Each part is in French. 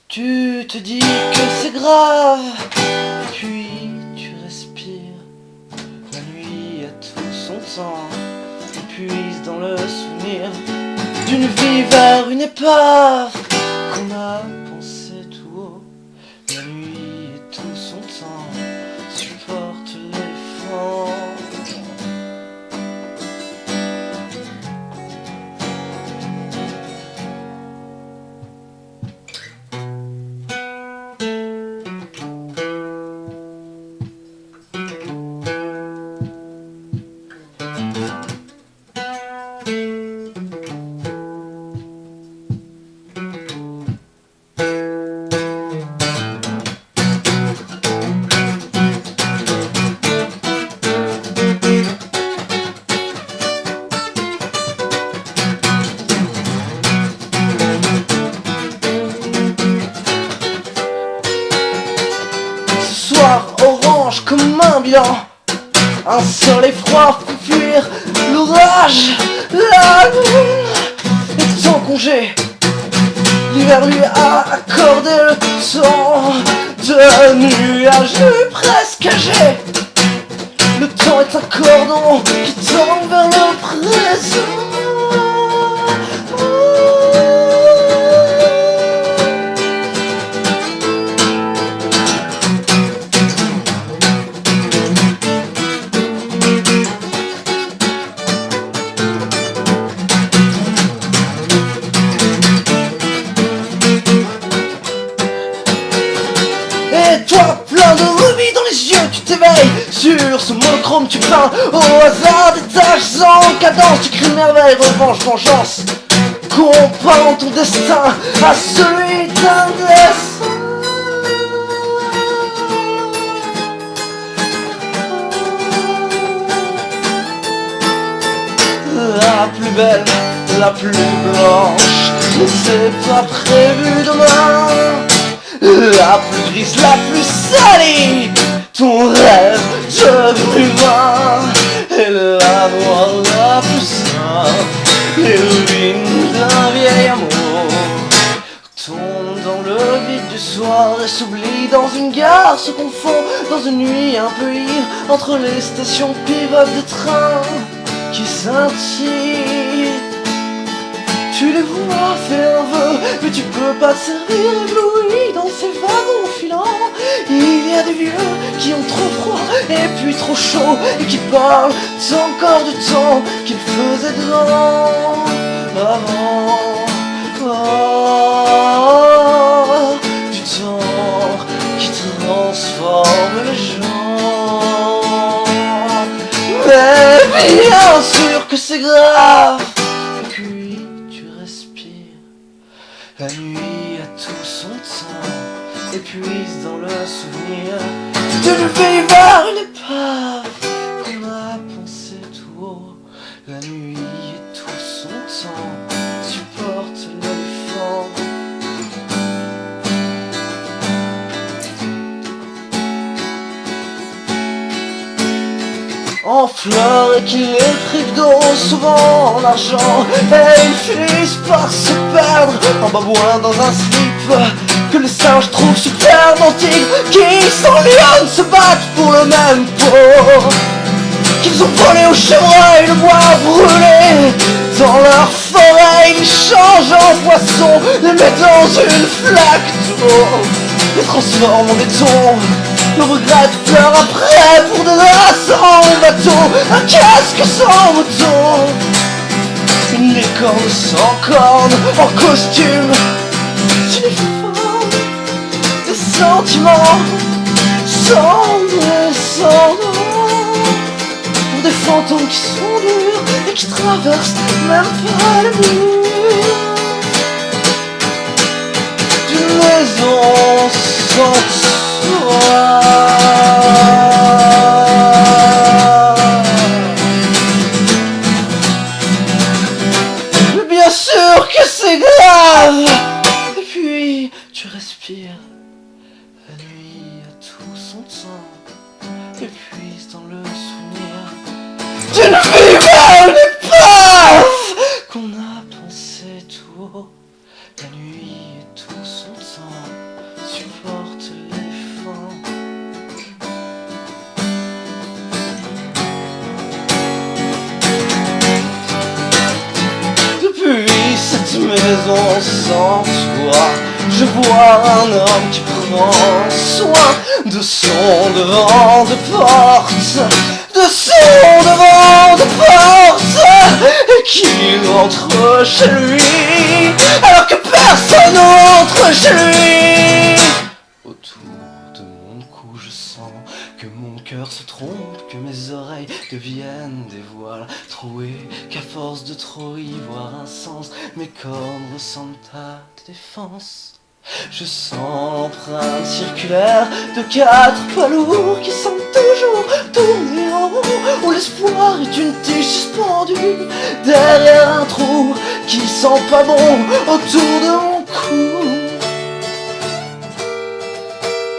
Tu te dis que c'est grave, puis tu respires. La nuit a tout son temps, t'épuise dans le souvenir d'une vie vers une épave qu'on a pensé tout haut. La nuit et tout son temps supporte l'effort. Orange comme un bilan, un soleil froid fait fuir l'orage, la lune est en congé. L'hiver lui a accordé le temps de nuages presque âgés. Le temps est un cordon qui tend vers le présent. Et toi, plein de rubis dans les yeux, tu t'éveilles sur ce monochrome, tu peins au hasard des tâches en cadence. Tu cries merveille, revanche, vengeance, comparant ton destin à celui d'un dessin. La plus belle, la plus blanche, mais c'est pas prévu demain. La plus grise, la plus salée, ton rêve devenu vain. Et la noire, la plus simple, les ruines d'un vieil amour tombent dans le vide du soir et s'oublient dans une gare, se confond dans une nuit un peu ivre entre les stations pivotes de train qui scintillent. Tu les vois faire un vœu, mais tu peux pas te servir ébloui dans ces wagons filants. Il y a des vieux qui ont trop froid et puis trop chaud et qui parlent encore du temps qu'ils faisaient grand avant. Oh, du temps qui transforme les gens. Mais bien sûr que c'est grave. La nuit a tout son temps, épuise dans le souvenir d'une vie vers une épave qu'on a pensé tout haut. La nuit et tout son temps supporte l'effort. En fleurs et qui les prive d'eau, souvent en argent, et ils finissent par se perdre en babouin dans un slip que les singes trouvent super antique, qui sans lionnes se battent pour le même pot, qu'ils ont volé au chevreuil le bois brûlé dans leur forêt. Ils changent en poissons, les mettent dans une flaque d'eau, les transforment en béton. Le regret pleure après pour de la sans bateau, un casque sans moto, une licorne sans cornes, en costume d'uniforme, des sentiments sans descendants, pour des fantômes qui sont durs et qui traversent même pas les murs d'une maison sans mais bien sûr que c'est grave. Et puis tu respires. La nuit a tout son temps, épuise dans le souvenir d'une vie vers une épave qu'on a pensé tout haut. La La nuit et tout son temps supporte les fins. Depuis cette maison sans toi, je vois un homme qui prend soin de son devant de porte, de son devant de porte, et qui rentre chez lui alors que personne n'entre chez lui. Autour de mon cou je sens que mon cœur se trompe, que mes oreilles deviennent des voiles troués, qu'à force de trop y voir un sens, mes cornes ressemblent à des défenses. Je sens l'empreinte circulaire de 4 poids lourds qui semblent toujours tourner en rond, où l'espoir est une tige suspendue derrière un trou qui sent pas bon autour de mon cou.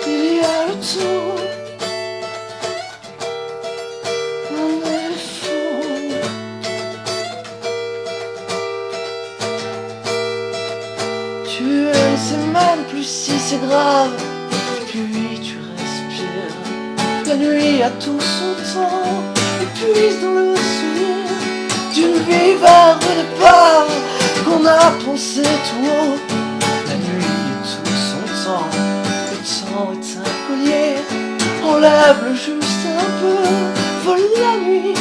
Il y a le tour d'un éléphant. Tu ne sais même plus si c'est grave, puis tu respires. La nuit a tout son temps, et puise dans le souvenir d'une vie vers le départ qu'on a pensé tout haut. La nuit et tout son temps, le temps est un collier. Enlève-le juste un peu, vole la nuit.